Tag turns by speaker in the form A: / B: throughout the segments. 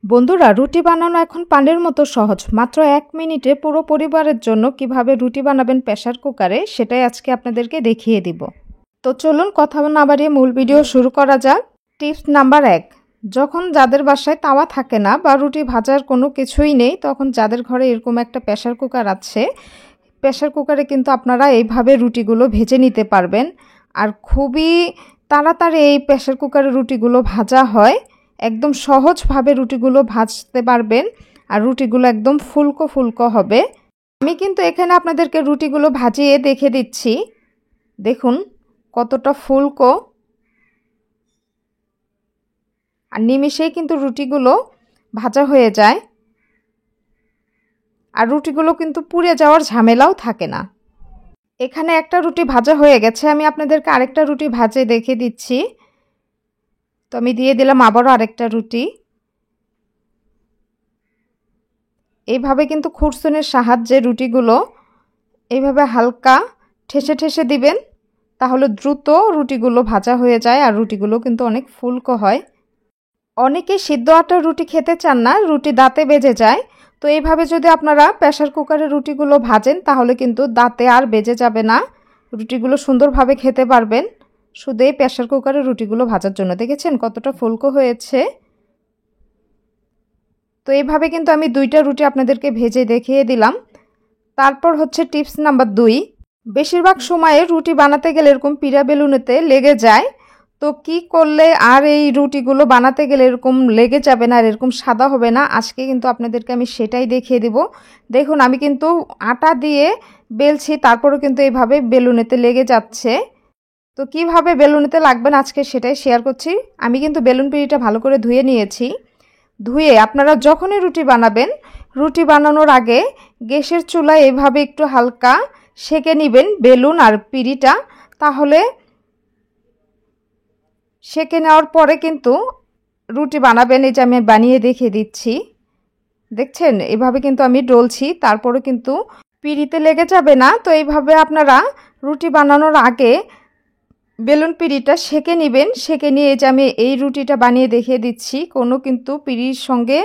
A: বন্ধুরা, রুটি বানানো এখন পানির মতো সহজ। মাত্র 1 মিনিটে পুরো পরিবারের জন্য কিভাবে রুটি বানাবেন প্রেসার কুকারে, সেটাই আজকে আপনাদেরকে দেখিয়ে দিব। তো চলুন কথা না বাড়িয়ে মূল ভিডিও শুরু করা যাক। টিপস নাম্বার 1, যখন যাদের বাসায় তাওয়া থাকে না বা রুটি ভাজার কোনো কিছুই নেই, তখন যাদের ঘরে এরকম একটা প্রেসার কুকার আছে, প্রেসার কুকারে কিন্তু আপনারা এইভাবে রুটিগুলো ভেজে নিতে পারবেন। আর খুবই তাড়াতাড়ি এই প্রেসার কুকারে রুটিগুলো ভাজা হয়। একদম সহজভাবে রুটিগুলো ভাজতে পারবেন আর রুটিগুলো একদম ফুলকো ফুলকো হবে। আমি কিন্তু এখানে আপনাদেরকে রুটিগুলো ভাজিয়ে দেখে দিচ্ছি। দেখুন কতটা ফুলকো, আর নিমিষেই কিন্তু রুটিগুলো ভাজা হয়ে যায়। আর রুটিগুলো কিন্তু পুড়ে যাওয়ার ঝামেলাও থাকে না। এখানে একটা রুটি ভাজা হয়ে গেছে, আমি আপনাদেরকে আরেকটা রুটি ভাজে দেখে দিচ্ছি। তো আমি দিয়ে দিলাম আবারও আরেকটা রুটি। এইভাবে কিন্তু খুরসুনের সাহায্যে রুটিগুলো এইভাবে হালকা ঠেসে ঠেসে দিবেন, তাহলে দ্রুত রুটিগুলো ভাজা হয়ে যায় আর রুটিগুলো কিন্তু অনেক ফুলকো হয়। অনেকে সিদ্ধ আটার রুটি খেতে চান না, রুটি দাঁতে বেজে যায়। তো এইভাবে যদি আপনারা প্রেসার কুকারে রুটিগুলো ভাজেন তাহলে কিন্তু দাঁতে আর বেজে যাবে না, রুটিগুলো সুন্দরভাবে খেতে পারবেন। শুধু এই প্রেসার কুকারে রুটিগুলো ভাজার জন্য দেখেছেন কতটা ফুলকো হয়েছে। তো এইভাবে কিন্তু আমি 2টা রুটি আপনাদেরকে ভেজে দেখিয়ে দিলাম। তারপর হচ্ছে টিপস নাম্বার 2, বেশিরভাগ সময়ে রুটি বানাতে গেলে এরকম পিড়া বেলুনেতে লেগে যায়। তো কি করলে আর এই রুটিগুলো বানাতে গেলে এরকম লেগে যাবে না আর এরকম সাদা হবে না, আজকে কিন্তু আপনাদেরকে আমি সেটাই দেখিয়ে দেব। দেখুন আমি কিন্তু আটা দিয়ে বেলছি, তারপরেও কিন্তু এইভাবে বেলুনেতে লেগে যাচ্ছে। তো কিভাবে বেলুনেতে লাগবেন আজকে সেটাই শেয়ার করছি। আমি কিন্তু বেলুন পিড়িটা ভালো করে ধুয়ে নিয়েছি। ধুয়ে আপনারা যখনই রুটি বানাবেন, রুটি বানানোর আগে গ্যাসের চুলায় এভাবে একটু হালকা সেঁকে নেবেন বেলুন আর পিড়িটা। তাহলে সেঁকে নেওয়ার পরে কিন্তু রুটি বানাবেন। এই যে আমি বানিয়ে দেখিয়ে দিচ্ছি, দেখছেন এভাবে কিন্তু আমি ডলছি, তারপরে কিন্তু পিড়িতে লেগে যাবে না। তো এইভাবে আপনারা রুটি বানানোর আগে বেলুন পিড়িটা সেঁকে নেবেন। সেঁকে নিয়ে যে আমি এই রুটিটা বানিয়ে দেখিয়ে দিচ্ছি, কোনো কিন্তু পিড়ির সঙ্গে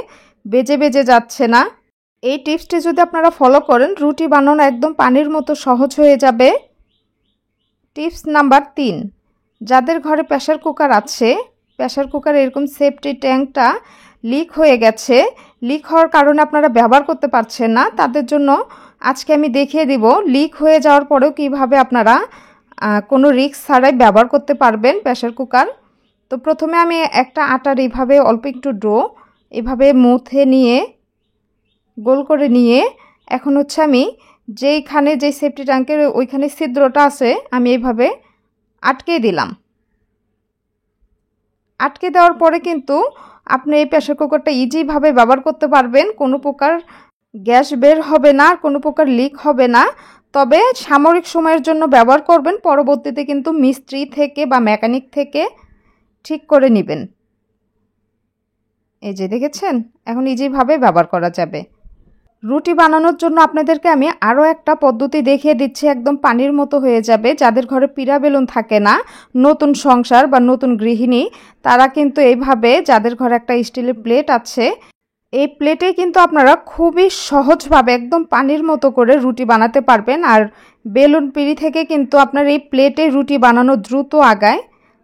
A: বেজে বেজে যাচ্ছে না। এই টিপসটি যদি আপনারা ফলো করেন, রুটি বানানো একদম পানির মতো সহজ হয়ে যাবে। টিপস নাম্বার 3, যাদের ঘরে প্রেসার কুকার আছে, প্রেসার কুকারে এরকম সেফটি ট্যাঙ্কটা লিক হয়ে গেছে, লিক হওয়ার কারণে আপনারা ব্যবহার করতে পারছেন না, তাদের জন্য আজকে আমি দেখিয়ে দিব লিক হয়ে যাওয়ার পরেও কিভাবে আপনারা কোনো রিস্ক ছাড়াই ব্যবহার করতে পারবেন প্রেসার কুকার। তো প্রথমে আমি একটা আটার এইভাবে অল্প একটু ডো এভাবে মুথে নিয়ে গোল করে নিয়ে, এখন হচ্ছে আমি যেইখানে যে সেফটি ট্যাঙ্কের ওইখানে ছিদ্রটা আছে আমি এইভাবে আটকে দিলাম। আটকে দেওয়ার পরে কিন্তু আপনি এই প্রেসার কুকারটা ইজিভাবে ব্যবহার করতে পারবেন। কোনো প্রকার গ্যাস বের হবে না, কোনো প্রকার লিক হবে না। তবে সাময়িক সময়ের জন্য ব্যবহার করবেন, পরবর্তীতে কিন্তু মিস্ত্রি থেকে বা মেকানিক থেকে ঠিক করে নেবেন। এই যে দেখেছেন, এখন ইজিভাবে ব্যবহার করা যাবে। রুটি বানানোর জন্য আপনাদেরকে আমি আরও একটা পদ্ধতি দেখিয়ে দিচ্ছি, একদম পানির মতো হয়ে যাবে। যাদের ঘরে পিড়া বেলুন থাকে না, নতুন সংসার বা নতুন গৃহিণী, তারা কিন্তু এইভাবে, যাদের ঘরে একটা স্টিলের প্লেট আছে, এই প্লেটে কিন্তু আপনারা খুবই সহজভাবে একদম পানির মতো করে রুটি বানাতে পারবেন। আর বেলুন পিড়ি থেকে কিন্তু আপনার এই প্লেটে রুটি বানানো দ্রুত আগায়।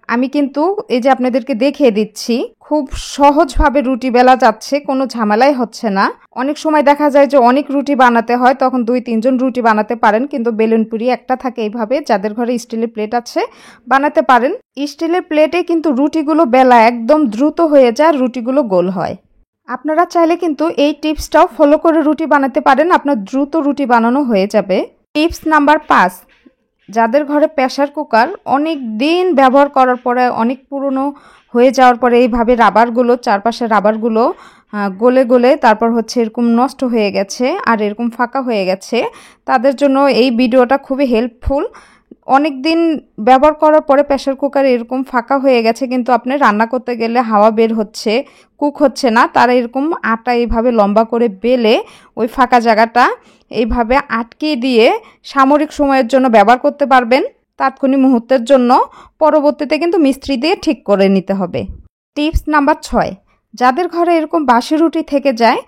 A: আমি কিন্তু এই যে আপনাদেরকে দেখিয়ে দিচ্ছি, খুব সহজভাবে রুটি বেলা যাচ্ছে, কোনো ঝামেলাই হচ্ছে না। অনেক সময় দেখা যায় যে অনেক রুটি বানাতে হয়, তখন 2-3 জন রুটি বানাতে পারেন, কিন্তু বেলুন পিড়ি একটা থাকে। এইভাবে যাদের ঘরে স্টিলের প্লেট আছে বানাতে পারেন। স্টিলের প্লেটে কিন্তু রুটিগুলো বেলা একদম দ্রুত হয়ে যায়, রুটিগুলো গোল হয়। আপনারা চাইলে কিন্তু এই টিপসটাও ফলো করে রুটি বানাতে পারেন, আপনার দ্রুত রুটি বানানো হয়ে যাবে। টিপস নাম্বার 5, যাদের ঘরে প্রেসার কুকার অনেক দিন ব্যবহার করার পরে অনেক পুরনো হয়ে যাওয়ার পরে এইভাবে রাবারগুলো, চারপাশে রাবারগুলো গলে গলে তারপর হচ্ছে এরকম নষ্ট হয়ে গেছে আর এরকম ফাঁকা হয়ে গেছে, তাদের জন্য এই ভিডিওটা খুবই হেল্পফুল। অনেক দিন ব্যবহার করার পরে প্রেসার কুকার এরকম ফাঁকা হয়ে গেছে, কিন্তু আপনি রান্না করতে গেলে হাওয়া বের হচ্ছে, কুক হচ্ছে না, তারা এরকম আটা এইভাবে লম্বা করে বেলে ওই ফাঁকা জায়গাটা এইভাবে আটকে দিয়ে সাময়িক সময়ের জন্য ব্যবহার করতে পারবেন, তাৎক্ষণিক মুহূর্তের জন্য। পরবর্তীতে কিন্তু মিস্ত্রি দিয়ে ঠিক করে নিতে হবে। টিপস নাম্বার 6, যাদের ঘরে এরকম বাসি রুটি থেকে যায়,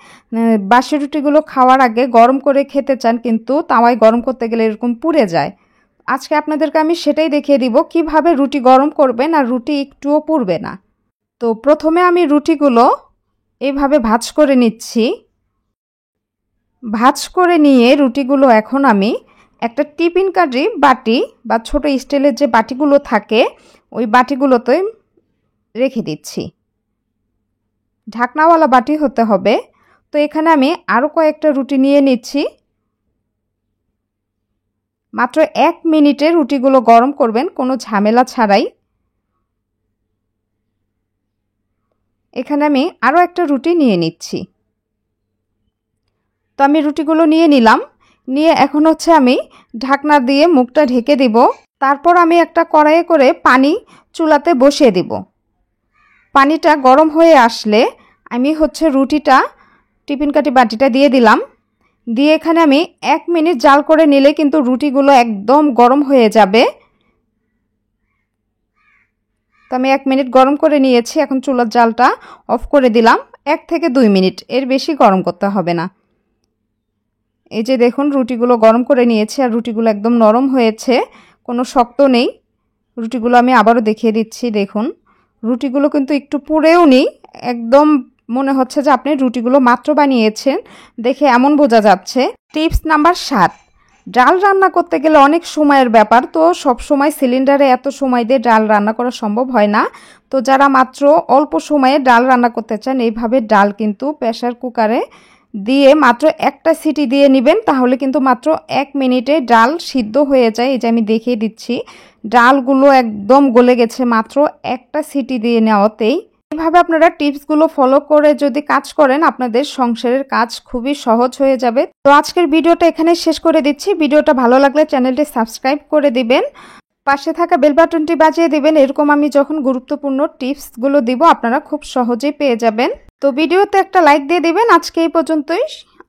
A: বাসি রুটিগুলো খাওয়ার আগে গরম করে খেতে চান কিন্তু তাওয়ায় গরম করতে গেলে এরকম পুড়ে যায়। আজকে আপনাদেরকে আমি সেটাই দেখিয়ে দিব কিভাবে রুটি গরম করবেন আর রুটি একটুও পুড়বে না। তো প্রথমে আমি রুটিগুলো এইভাবে ভাঁজ করে নিচ্ছি। ভাঁজ করে নিয়ে রুটিগুলো এখন আমি একটা টিফিন কারি বাটি বা ছোট স্টিলের যে বাটিগুলো থাকে ওই বাটিগুলোতে রেখে দিচ্ছি। ঢাকনাওয়ালা বাটি হতে হবে। তো এখানে আমি আরও কয়েকটা রুটি নিয়ে নিচ্ছি। মাত্র 1 মিনিটে রুটিগুলো গরম করবেন, কোনো ঝামেলা ছাড়াই। এখানে আমি আরও একটা রুটি নিয়ে নিচ্ছি। তো আমি রুটিগুলো নিয়ে নিলাম, নিয়ে এখন হচ্ছে আমি ঢাকনা দিয়ে মুখটা ঢেকে দিব। তারপর আমি একটা কড়াইয়ে করে পানি চুলাতে বসিয়ে দিব। পানিটা গরম হয়ে আসলে আমি হচ্ছে রুটিটা টিফিন কাঠি বাটিটা দিয়ে দিলাম। দিয়ে এখানে আমি 1 মিনিট জাল করে নিলে কিন্তু রুটিগুলো একদম গরম হয়ে যাবে। তো আমি 1 মিনিট গরম করে নিয়েছি। এখন চুলার জালটা অফ করে দিলাম। 1 থেকে 2 মিনিট, এর বেশি গরম করতে হবে না। এই যে দেখুন রুটিগুলো গরম করে নিয়েছি আর রুটিগুলো একদম নরম হয়েছে, কোনো শক্ত নেই। রুটিগুলো আমি আবারও দেখিয়ে দিচ্ছি। দেখুন রুটিগুলো কিন্তু একটু পুড়েও নেই, একদম মনে হচ্ছে যে আপনি রুটিগুলো মাত্র বানিয়েছেন, দেখে এমন বোঝা যাচ্ছে। টিপস নাম্বার 7, ডাল রান্না করতে গেলে অনেক সময়ের ব্যাপার। তো সব সময় সিলিন্ডারে এত সময় দিয়ে ডাল রান্না করা সম্ভব হয় না। তো যারা মাত্র অল্প সময়ে ডাল রান্না করতে চান, এইভাবে ডাল কিন্তু প্রেসার কুকারে দিয়ে মাত্র একটা সিটি দিয়ে নেবেন, তাহলে কিন্তু মাত্র 1 মিনিটে ডাল সিদ্ধ হয়ে যায়। এই যে আমি দেখিয়ে দিচ্ছি, ডালগুলো একদম গলে গেছে মাত্র একটা সিটি দিয়ে নেওয়াতেই। এভাবে আপনারা টিপসগুলো ফলো করে যদি কাজ করেন, আপনাদের সংসারের কাজ খুবই সহজ হয়ে যাবে। তো আজকের ভিডিওটা এখানে শেষ করে দিচ্ছি। ভিডিওটা ভালো লাগলে চ্যানেলটি সাবস্ক্রাইব করে দিবেন, পাশে থাকা বেল বাটনটি বাজিয়ে দিবেন। এরকম আমি যখন গুরুত্বপূর্ণ টিপসগুলো দিব আপনারা খুব সহজেই পেয়ে যাবেন। তো ভিডিওতে একটা লাইক দিয়ে দিবেন। আজকে এই পর্যন্তই।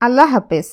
A: আল্লাহ হাফেজ।